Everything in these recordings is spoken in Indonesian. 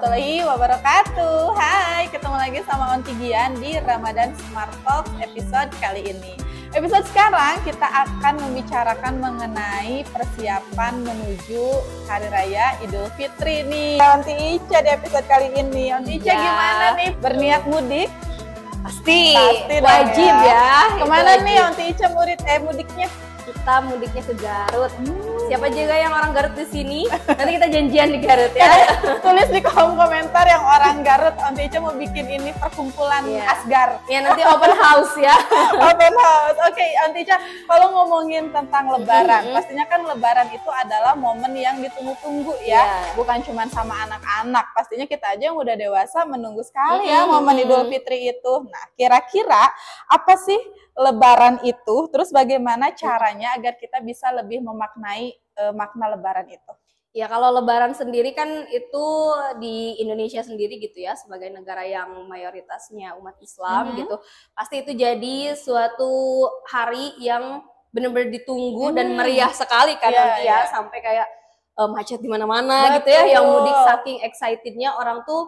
warahmatullahi wabarakatuh. Hai, ketemu lagi sama Onti Gian di Ramadan Smart Talk episode kali ini. Episode sekarang kita akan membicarakan mengenai persiapan menuju Hari Raya Idul Fitri nih. Onti Ica di episode kali ini. Onti Ica gimana nih? Berniat mudik? Pasti wajib ya. Kemana wajib. nih Onti Ica mudiknya? Kita mudiknya ke Garut. Siapa juga yang orang Garut di sini? Nanti kita janjian di Garut ya. Tulis di kolom komentar yang orang Garut. Onti Ica mau bikin ini perkumpulan Asgar. Ya nanti open house ya. Open house. Oke, Onti Ica, kalau ngomongin tentang Lebaran, pastinya kan Lebaran itu adalah momen yang ditunggu-tunggu ya. Bukan cuma sama anak-anak. Pastinya kita aja yang udah dewasa menunggu sekali ya momen Idul Fitri itu. Nah, kira-kira apa sih Lebaran itu? Terus bagaimana caranya agar kita bisa lebih memaknai makna Lebaran itu? Ya kalau Lebaran sendiri kan itu di Indonesia sendiri gitu ya, sebagai negara yang mayoritasnya umat Islam gitu, pasti itu jadi suatu hari yang benar-benar ditunggu dan meriah sekali kan sampai kayak macet di mana-mana gitu ya, yang mudik saking excitednya orang tuh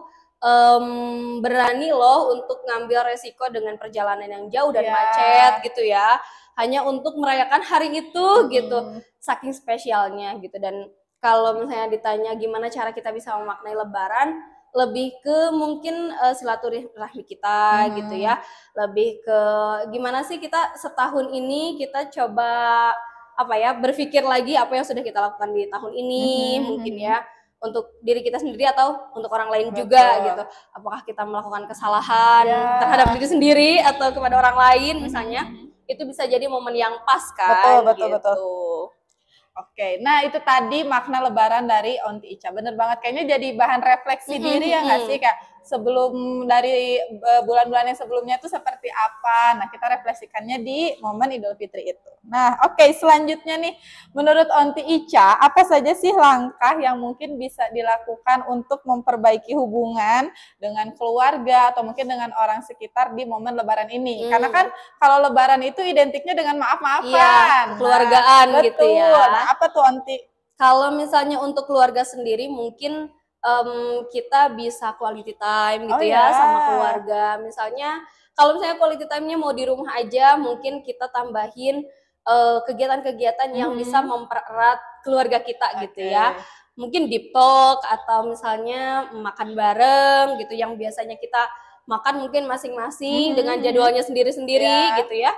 berani loh untuk ngambil resiko dengan perjalanan yang jauh dan macet gitu ya, hanya untuk merayakan hari itu gitu, saking spesialnya gitu. Dan kalau misalnya ditanya gimana cara kita bisa memaknai Lebaran, lebih ke mungkin silaturahmi kita gitu ya, lebih ke gimana sih kita setahun ini kita coba apa ya, berpikir lagi apa yang sudah kita lakukan di tahun ini, mungkin ya untuk diri kita sendiri atau untuk orang lain juga gitu. Apakah kita melakukan kesalahan terhadap diri sendiri atau kepada orang lain misalnya, itu bisa jadi momen yang pas kan. Betul. Oke, nah itu tadi makna Lebaran dari Onti Ica. Bener banget, kayaknya jadi bahan refleksi diri ya nggak sih? Kayak sebelum dari bulan-bulan yang sebelumnya itu seperti apa. Nah, kita refleksikannya di momen Idul Fitri itu. Nah, oke, selanjutnya nih, menurut Onti Ica, apa saja sih langkah yang mungkin bisa dilakukan untuk memperbaiki hubungan dengan keluarga atau mungkin dengan orang sekitar di momen Lebaran ini? Karena kan kalau Lebaran itu identiknya dengan maaf-maafan, keluargaan gitu ya. Nah, apa tuh Onti? Kalau misalnya untuk keluarga sendiri mungkin kita bisa quality time gitu sama keluarga. Misalnya kalau misalnya quality time-nya mau di rumah aja, mungkin kita tambahin kegiatan-kegiatan yang bisa mempererat keluarga kita gitu ya. Mungkin deep talk atau misalnya makan bareng gitu, yang biasanya kita makan mungkin masing-masing dengan jadwalnya sendiri-sendiri gitu ya.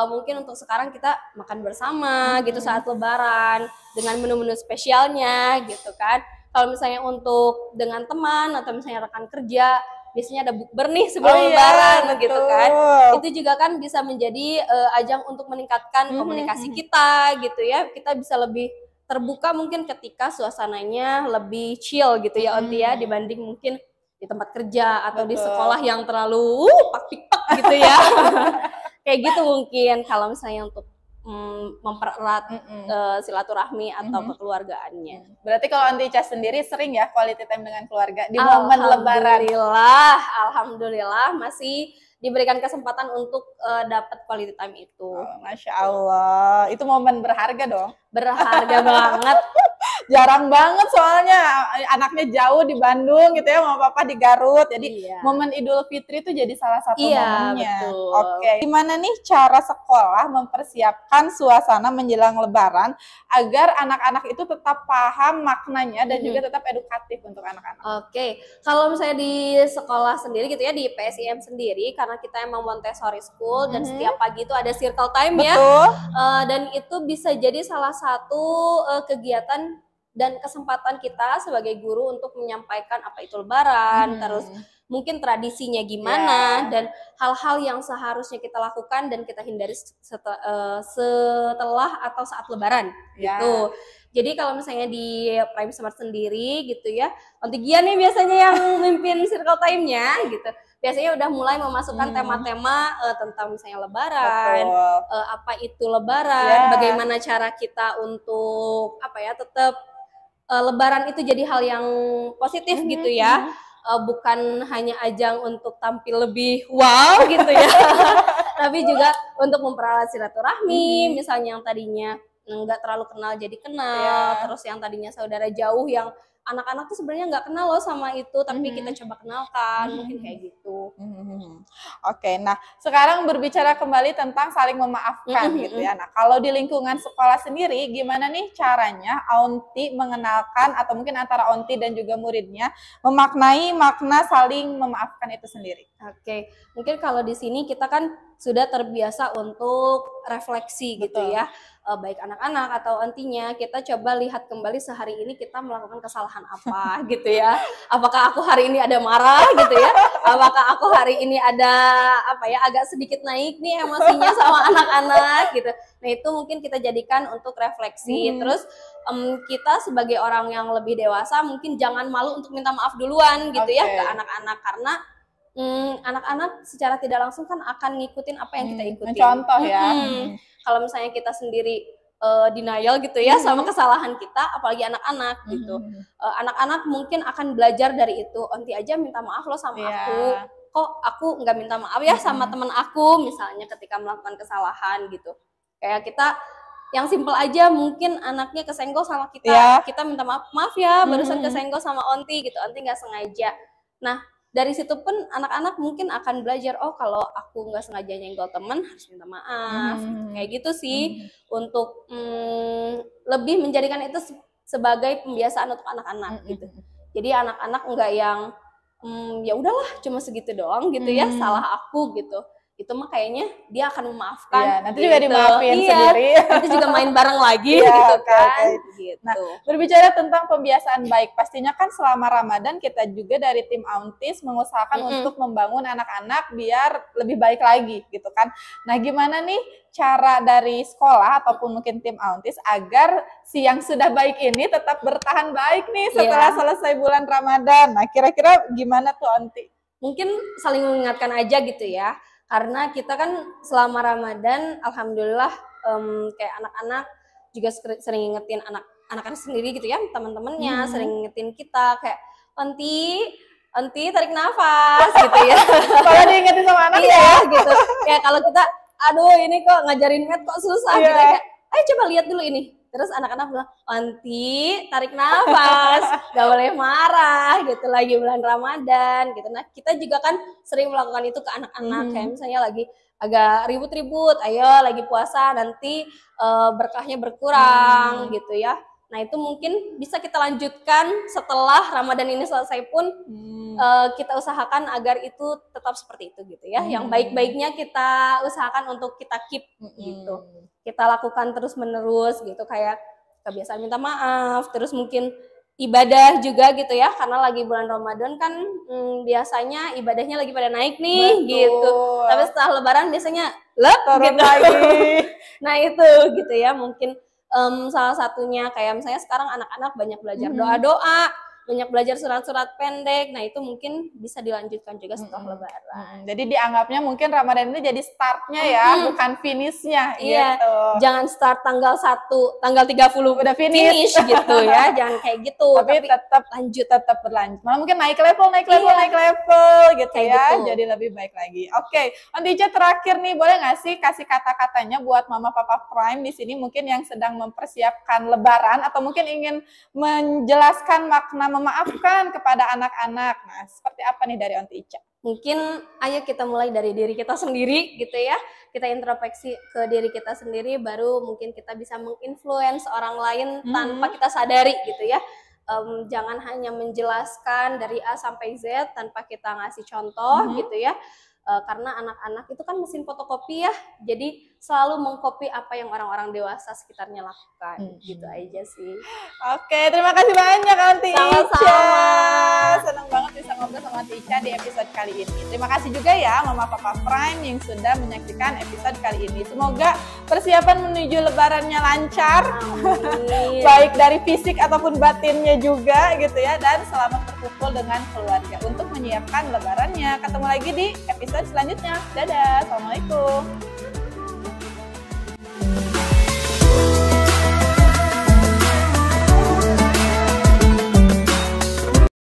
Mungkin untuk sekarang kita makan bersama gitu saat Lebaran dengan menu-menu spesialnya gitu kan. Kalau misalnya untuk dengan teman atau misalnya rekan kerja, biasanya ada bukber nih sebelum Lebaran gitu kan. Itu juga kan bisa menjadi ajang untuk meningkatkan komunikasi kita gitu ya. Kita bisa lebih terbuka mungkin ketika suasananya lebih chill gitu ya Onti ya, dibanding mungkin di tempat kerja atau di sekolah yang terlalu pak-pik-pak gitu ya. Kayak gitu mungkin kalau misalnya untuk mempererat silaturahmi atau kekeluargaannya. Berarti kalau Onti Ica sendiri sering ya quality time dengan keluarga di momen Lebaran? Alhamdulillah masih diberikan kesempatan untuk dapat quality time itu. Masya Allah, itu momen berharga dong. Berharga banget. Jarang banget soalnya anaknya jauh di Bandung gitu ya, mama papa di Garut. Jadi momen Idul Fitri itu jadi salah satu momennya. Betul. Oke. Gimana nih cara sekolah mempersiapkan suasana menjelang Lebaran agar anak-anak itu tetap paham maknanya dan juga tetap edukatif untuk anak-anak? Oke. Kalau misalnya di sekolah sendiri gitu ya, di PSIM sendiri, karena kita emang Montessori School dan setiap pagi itu ada circle time ya. Dan itu bisa jadi salah satu kegiatan dan kesempatan kita sebagai guru untuk menyampaikan apa itu Lebaran, terus mungkin tradisinya gimana, dan hal-hal yang seharusnya kita lakukan dan kita hindari setelah atau saat Lebaran gitu. Jadi kalau misalnya di Prime Smart sendiri gitu ya, Onti Gian nih biasanya yang mimpin circle time-nya gitu. Biasanya udah mulai memasukkan tema-tema tentang misalnya Lebaran, apa itu Lebaran, bagaimana cara kita untuk apa ya, tetap Lebaran itu jadi hal yang positif gitu ya, bukan hanya ajang untuk tampil lebih wow gitu ya, tapi juga untuk mempererat silaturahmi, misalnya yang tadinya nggak terlalu kenal jadi kenal, terus yang tadinya saudara jauh yang anak-anak tuh sebenarnya nggak kenal loh sama itu, tapi kita coba kenalkan, mungkin kayak gitu. Oke, nah sekarang berbicara kembali tentang saling memaafkan gitu ya. Nah kalau di lingkungan sekolah sendiri, gimana nih caranya Aunty mengenalkan atau mungkin antara Aunty dan juga muridnya memaknai makna saling memaafkan itu sendiri? Oke, mungkin kalau di sini kita kan sudah terbiasa untuk refleksi gitu ya, baik anak-anak atau Aunty-nya, kita coba lihat kembali sehari ini kita melakukan kesalahan apa gitu ya. Apakah aku hari ini ada marah gitu ya? Apakah aku hari ini ada apa ya, agak sedikit naik nih emosinya sama anak-anak gitu. Nah itu mungkin kita jadikan untuk refleksi. Terus kita sebagai orang yang lebih dewasa mungkin jangan malu untuk minta maaf duluan gitu ya ke anak-anak, karena anak-anak secara tidak langsung kan akan ngikutin apa yang kita ikutin. Contoh ya. Kalau misalnya kita sendiri denial gitu ya sama kesalahan kita, apalagi anak-anak gitu. Anak-anak mungkin akan belajar dari itu. Aunty aja minta maaf loh sama aku. Kok aku nggak minta maaf ya sama teman aku misalnya ketika melakukan kesalahan gitu. Kayak kita yang simpel aja, mungkin anaknya kesenggol sama kita, kita minta maaf, maaf ya barusan kesenggol sama Aunty gitu, Aunty nggak sengaja. Nah dari situ pun anak-anak mungkin akan belajar, oh kalau aku nggak sengaja nyenggol temen harus minta maaf. Kayak gitu sih, untuk lebih menjadikan itu sebagai pembiasaan untuk anak-anak gitu. Jadi anak-anak nggak yang ya udahlah cuma segitu doang gitu ya, salah aku gitu. Itu mah kayaknya dia akan memaafkan. Nanti juga dimaafin sendiri. Nanti juga main bareng lagi gitu kan. Gitu. Nah, berbicara tentang pembiasaan baik, pastinya kan selama Ramadan kita juga dari tim Aunties mengusahakan untuk membangun anak-anak biar lebih baik lagi gitu kan. Nah, gimana nih cara dari sekolah ataupun mungkin tim Aunties agar si yang sudah baik ini tetap bertahan baik nih setelah selesai bulan Ramadan? Nah, kira-kira gimana tuh Aunty? Mungkin saling mengingatkan aja gitu ya. Karena kita kan selama Ramadan, alhamdulillah kayak anak-anak juga sering ngingetin anak-anak sendiri gitu ya, teman-temannya sering ngingetin kita kayak Aunty tarik nafas gitu ya. Kalau diingetin sama anak ya gitu. Kayak kalau kita, aduh ini kok ngajarin math kok susah gitu kayak, ayo coba lihat dulu ini. Terus anak-anak bilang, Aunty tarik nafas, gak boleh marah gitu, lagi bulan Ramadan gitu. Nah kita juga kan sering melakukan itu ke anak-anak, kayak misalnya lagi agak ribut-ribut, ayo lagi puasa nanti berkahnya berkurang gitu ya. Nah itu mungkin bisa kita lanjutkan setelah Ramadan ini selesai pun, kita usahakan agar itu tetap seperti itu gitu ya. Yang baik-baiknya kita usahakan untuk kita keep gitu. Kita lakukan terus-menerus gitu, kayak kebiasaan minta maaf, terus mungkin ibadah juga gitu ya, karena lagi bulan Ramadan kan biasanya ibadahnya lagi pada naik nih. Gitu. Tapi setelah Lebaran biasanya turun gitu. lagi. Nah itu gitu ya, mungkin salah satunya kayak misalnya sekarang anak-anak banyak belajar doa-doa, banyak belajar surat-surat pendek. Nah itu mungkin bisa dilanjutkan juga setelah Lebaran. Jadi dianggapnya mungkin Ramadan ini jadi startnya ya, bukan finishnya. Iya, gitu. Jangan start tanggal 1, tanggal 30 udah finish gitu ya, jangan kayak gitu. Tapi tetap lanjut, tetap berlanjut. Malah mungkin naik level gitu kayak ya, gitu. Jadi lebih baik lagi. Oke, Aunty Ica terakhir nih, boleh nggak sih kasih kata-katanya buat Mama Papa Prime di sini mungkin yang sedang mempersiapkan Lebaran atau mungkin ingin menjelaskan makna memaafkan kepada anak-anak. Nah, seperti apa nih dari Aunty Ica? Mungkin ayo kita mulai dari diri kita sendiri gitu ya. Kita introspeksi ke diri kita sendiri, baru mungkin kita bisa menginfluence orang lain tanpa kita sadari gitu ya. Jangan hanya menjelaskan dari A sampai Z tanpa kita ngasih contoh gitu ya. Karena anak-anak itu kan mesin fotokopi ya, jadi selalu mengcopy apa yang orang-orang dewasa sekitarnya lakukan. Gitu aja sih. Oke, terima kasih banyak Aunty Ica. Senang banget bisa ngobrol sama Aunty Ica di episode kali ini. Terima kasih juga ya Mama Papa Prime yang sudah menyaksikan episode kali ini. Semoga persiapan menuju Lebarannya lancar, baik dari fisik ataupun batinnya juga gitu ya, dan selamat berkumpul dengan keluarga untuk menyiapkan Lebarannya. Ketemu lagi di episode selanjutnya. Dadah, Assalamualaikum.